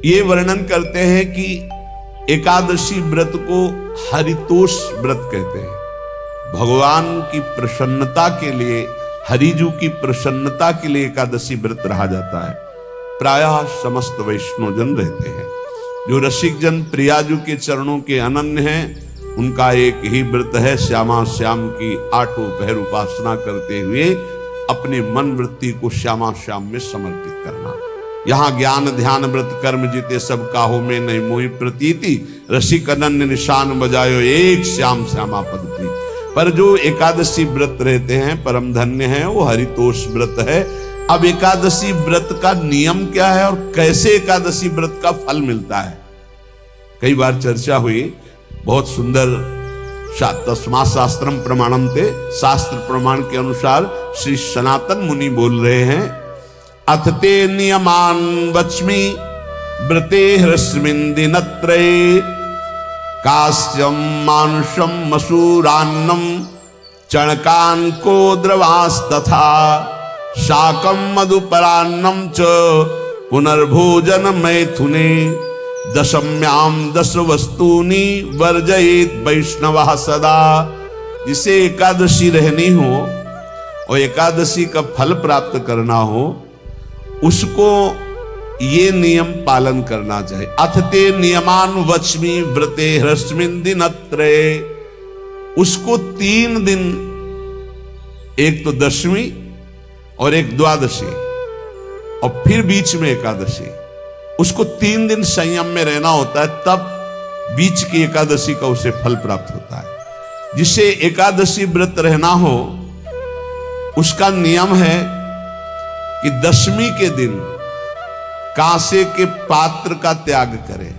ये वर्णन करते हैं कि एकादशी व्रत को हरितोष व्रत कहते हैं। भगवान की प्रसन्नता के लिए, हरिजू की प्रसन्नता के लिए एकादशी व्रत रहा जाता है। प्रायः समस्त वैष्णवजन रहते हैं। जो रसिक जन प्रियाजू के चरणों के अनन्य हैं, उनका एक ही व्रत है, श्यामा श्याम की 8 पहर उपासना करते हुए अपने मन वृत्ति को श्यामा श्याम में समर्पित करना। यहाँ ज्ञान ध्यान व्रत कर्म जीते सब काहो में नहीं मोहि प्रतीति, रसिक अनन्य निशान बजायो एक श्याम श्यामा पद प्रीति। पर जो एकादशी व्रत रहते हैं परम धन्य है, वो हरितोष व्रत है। अब एकादशी व्रत का नियम क्या है और कैसे एकादशी व्रत का फल मिलता है, कई बार चर्चा हुई। बहुत सुंदर तस्मा शास्त्रम प्रमाणम थे, शास्त्र प्रमाण के अनुसार श्री सनातन मुनि बोल रहे हैं, अथ ते नियमान वच्मि व्रते ह्रस्मिन् दिनत्रये, कास्यम मानुषम मसूरान्नम चणकान को द्रवास्तथा, शाकम मधुपरान्नम च पुनर्भोजन मैथुने, दशम्याम 10 वस्तूनि वर्जयेत वैष्णवः सदा। जिसे एकादशी रहनी हो और एकादशी का फल प्राप्त करना हो, उसको ये नियम पालन करना चाहिए। अथ ते नियमान वच्मि व्रते ह्रस्मिन् दिनत्रये, उसको 3 दिन, एक तो दशमी और एक द्वादशी और फिर बीच में एकादशी, उसको 3 दिन संयम में रहना होता है, तब बीच की एकादशी का उसे फल प्राप्त होता है। जिसे एकादशी व्रत रहना हो, उसका नियम है कि दशमी के दिन कांसे के पात्र का त्याग करे।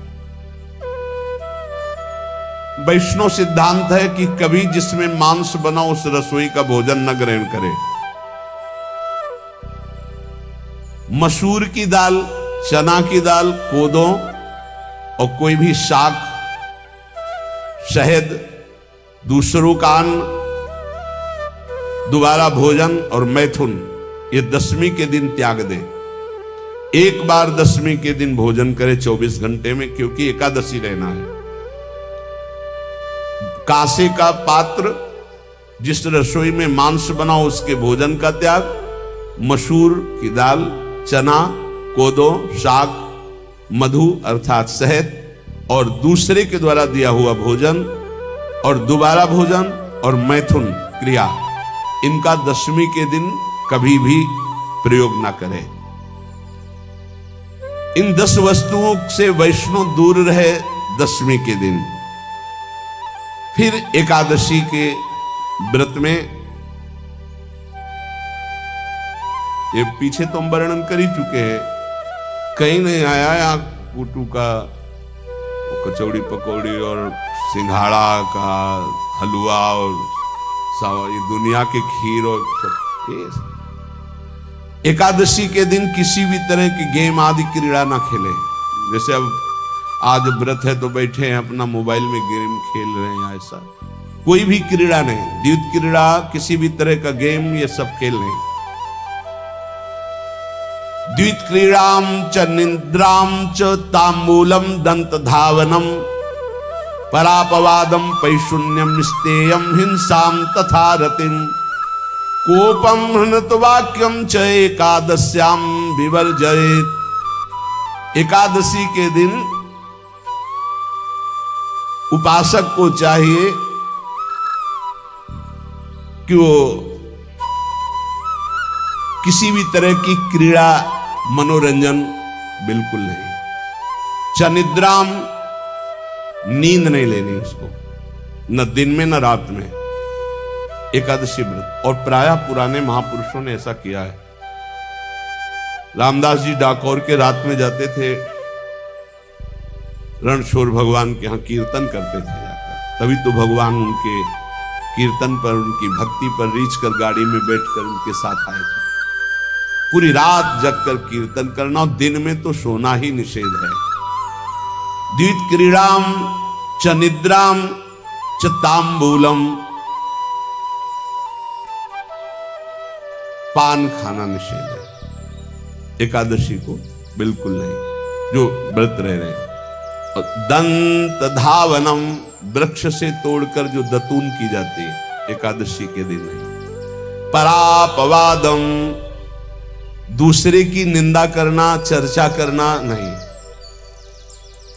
वैष्णव सिद्धांत है कि कभी जिसमें मांस बना उस रसोई का भोजन न ग्रहण करे। मसूर की दाल, चना की दाल, कोदों और कोई भी शाक, शहद, दूसरों का अन्न, दोबारा भोजन और मैथुन, ये दशमी के दिन त्याग दे। एक बार दशमी के दिन भोजन करे 24 घंटे में, क्योंकि एकादशी रहना है। कांसे का पात्र, जिस रसोई में मांस बना उसके भोजन का त्याग, मसूर की दाल, चना, कोदो, शाक, मधु अर्थात शहद और दूसरे के द्वारा दिया हुआ भोजन और दोबारा भोजन और मैथुन क्रिया, इनका दशमी के दिन कभी भी प्रयोग ना करें। इन 10 वस्तुओं से वैष्णव दूर रहे दशमी के दिन। फिर एकादशी के व्रत में, ये पीछे तो हम वर्णन कर ही चुके हैं, कहीं नहीं आया यहाँ कुटू का कचौड़ी पकौड़ी और सिंघाड़ा का हलवा और ये दुनिया के खीर और सब। एकादशी के दिन किसी भी तरह की गेम आदि क्रीड़ा ना खेले। जैसे अब आज व्रत है तो बैठे हैं अपना मोबाइल में गेम खेल रहे हैं, ऐसा कोई भी क्रीड़ा नहीं। द्यूत क्रीड़ा, किसी भी तरह का गेम, ये सब खेल नहीं। द्वित क्रीड़ाम च निद्राम च तांबूलम दंत धावनम, परापवादम पैशून्यम स्तेयम हिंसाम तथा रतिम, कोपम हृत वाक्यम च एकादश्याम विवर्जयेत। एकादशी के दिन उपासक को चाहिए कि वो किसी भी तरह की क्रीड़ा, मनोरंजन बिल्कुल नहीं। चनिद्राम, नींद नहीं लेनी उसको, न दिन में न रात में। एकादशी व्रत, और प्रायः पुराने महापुरुषों ने ऐसा किया है। रामदास जी डाकोर के रात में जाते थे, रणछोड़ भगवान के यहाँ कीर्तन करते थे जाकर। तभी तो भगवान उनके कीर्तन पर, उनकी भक्ति पर रीझ कर गाड़ी में बैठकर उनके साथ आए थे। पूरी रात जगकर कीर्तन करना, और दिन में तो सोना ही निषेध है। द्वित क्रीड़ाम च निद्राम च तांबूलम, पान खाना निषेध है एकादशी को, बिल्कुल नहीं। जो व्रत रह रहे हैं। और दंत धावनम, वृक्ष से तोड़कर जो दतून की जाती है एकादशी के दिन नहीं। परापवादम, दूसरे की निंदा करना, चर्चा करना नहीं,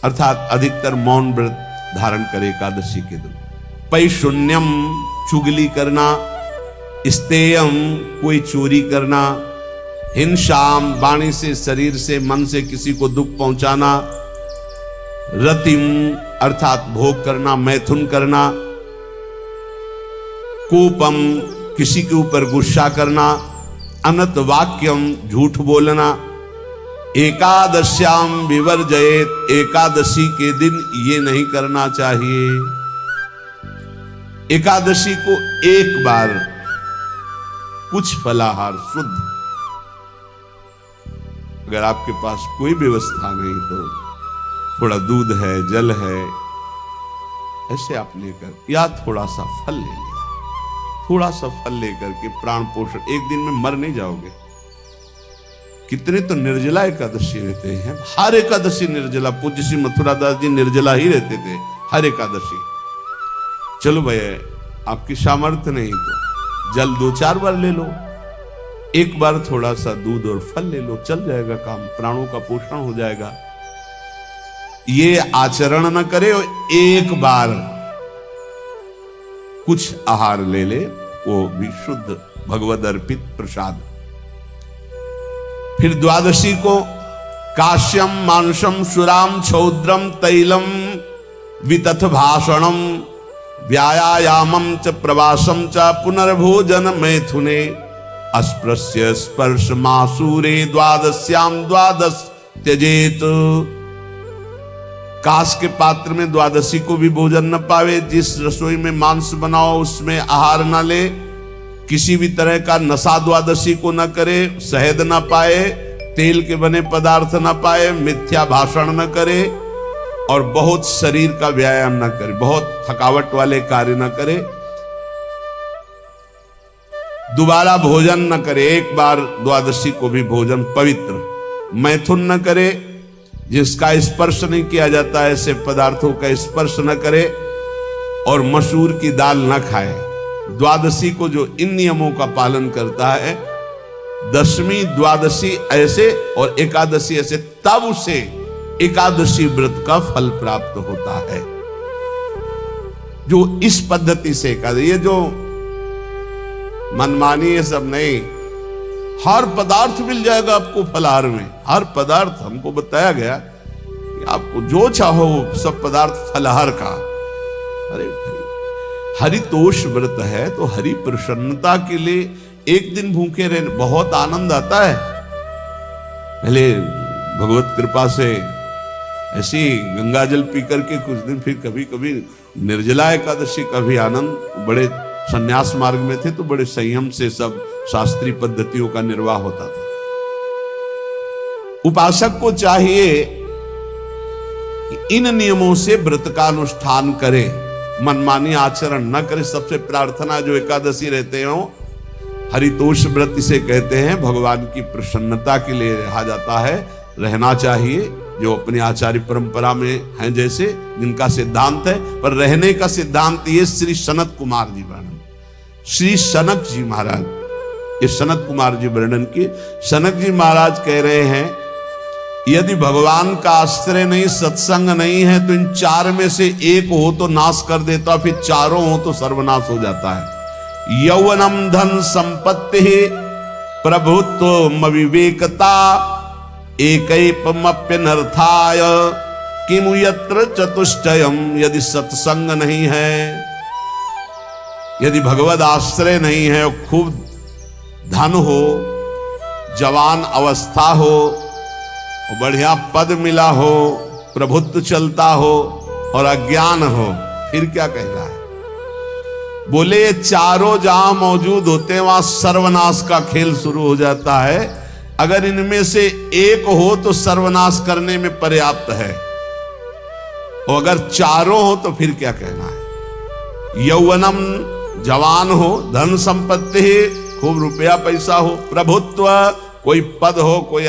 अर्थात अधिकतर मौन व्रत धारण करे एकादशी के दिन। पैशून्यम, चुगली करना। स्तेयम, कोई चोरी करना। हिंसाम, वाणी से, शरीर से, मन से किसी को दुख पहुंचाना। रतिम, अर्थात भोग करना, मैथुन करना। कोपम, किसी के ऊपर गुस्सा करना। अनत वाक्यम, झूठ बोलना। एकादश्याम विवर्जयेत, एकादशी के दिन ये नहीं करना चाहिए। एकादशी को एक बार कुछ फलाहार शुद्ध, अगर आपके पास कोई व्यवस्था नहीं तो थोड़ा दूध है, जल है, ऐसे आप लेकर, या थोड़ा सा फल ले लिया, थोड़ा सा फल लेकर के प्राण पोषण, एक दिन में मर नहीं जाओगे। कितने तो निर्जला एकादशी रहते हैं, हर एकादशी निर्जला। पूज्य श्री मथुरा दास जी निर्जला ही रहते थे हर एकादशी। चलो भैया, आपकी सामर्थ्य नहीं तो जल 2-4 बार ले लो, एक बार थोड़ा सा दूध और फल ले लो, चल जाएगा काम, प्राणों का पोषण हो जाएगा। ये आचरण न करे, एक बार कुछ आहार ले ले, वो भी शुद्ध भगवद अर्पित प्रसाद। फिर द्वादशी को काश्यम, मांसम, सुराम, छौद्रम, तैलम, वितथ भाषणम, व्यायामम च प्रवासम च पुनर्भोजन मैथुने, अस्पृश्य स्पर्श मासूरे, द्वादश्याम द्वादश त्यजेत। कांस के पात्र में द्वादशी को भी भोजन न पावे। जिस रसोई में मांस बनाओ उसमें आहार न ले। किसी भी तरह का नशा द्वादशी को न करे। शहद न पाए, तेल के बने पदार्थ न पाए, मिथ्या भाषण न करे और बहुत शरीर का व्यायाम न करे, बहुत थकावट वाले कार्य न करे। दोबारा भोजन न करे, एक बार द्वादशी को भी भोजन पवित्र। मैथुन न करे, जिसका स्पर्श नहीं किया जाता ऐसे पदार्थों का स्पर्श न करे, और मसूर की दाल न खाए। द्वादशी को जो इन नियमों का पालन करता है, दशमी द्वादशी ऐसे और एकादशी ऐसे, तब उसे एकादशी व्रत का फल प्राप्त होता है। जो इस पद्धति से एकादशी, ये जो मनमानी है सब नहीं, हर पदार्थ मिल जाएगा आपको फलाहार में। हर पदार्थ हमको बताया गया कि आपको जो चाहो सब पदार्थ फलाहार का। अरे भाई, हरितोष व्रत है तो हरि प्रसन्नता के लिए एक दिन भूखे रहने बहुत आनंद आता है। पहले भगवत कृपा से ऐसी गंगा जल पी करके कुछ दिन, फिर कभी कभी निर्जला एकादशी का भी आनंद। बड़े संन्यास मार्ग में थे तो बड़े संयम से सब शास्त्रीय पद्धतियों का निर्वाह होता था। उपासक को चाहिए कि इन नियमों से व्रत का अनुष्ठान करे, मनमानी आचरण न करे। सबसे प्रार्थना जो एकादशी रहते हो, हरितोष व्रत इसे कहते हैं, भगवान की प्रसन्नता के लिए रहा जाता है, रहना चाहिए। जो अपनी आचार्य परंपरा में हैं, जैसे जिनका सिद्धांत है, पर रहने का सिद्धांत ये श्री सनत कुमार जी वर्णन, श्री सनक जी महाराज, ये सनत कुमार जी वर्णन की। सनक जी महाराज कह रहे हैं, यदि भगवान का आश्रय नहीं, सत्संग नहीं है, तो इन 4 में से एक हो तो नाश कर देता, फिर चारों हो तो सर्वनाश हो जाता है। यौवनम धन संपत्ति, प्रभुत्व विवेकता, एकैपमप्यनर्थाय किमु यत्र चतुष्टयम। यदि सत्संग नहीं है, यदि भगवद आश्रय नहीं है, खूब धन हो, जवान अवस्था हो, बढ़िया पद मिला हो, प्रभुत्व चलता हो और अज्ञान हो, फिर क्या कहना है? बोले ये चारों जहां मौजूद होते हैं वहां सर्वनाश का खेल शुरू हो जाता है। अगर इनमें से एक हो तो सर्वनाश करने में पर्याप्त है, और अगर चारों हो तो फिर क्या कहना है? यौवनम, जवान हो, धन संपत्ति, खूब रुपया पैसा हो, प्रभुत्व, कोई पद हो, कोई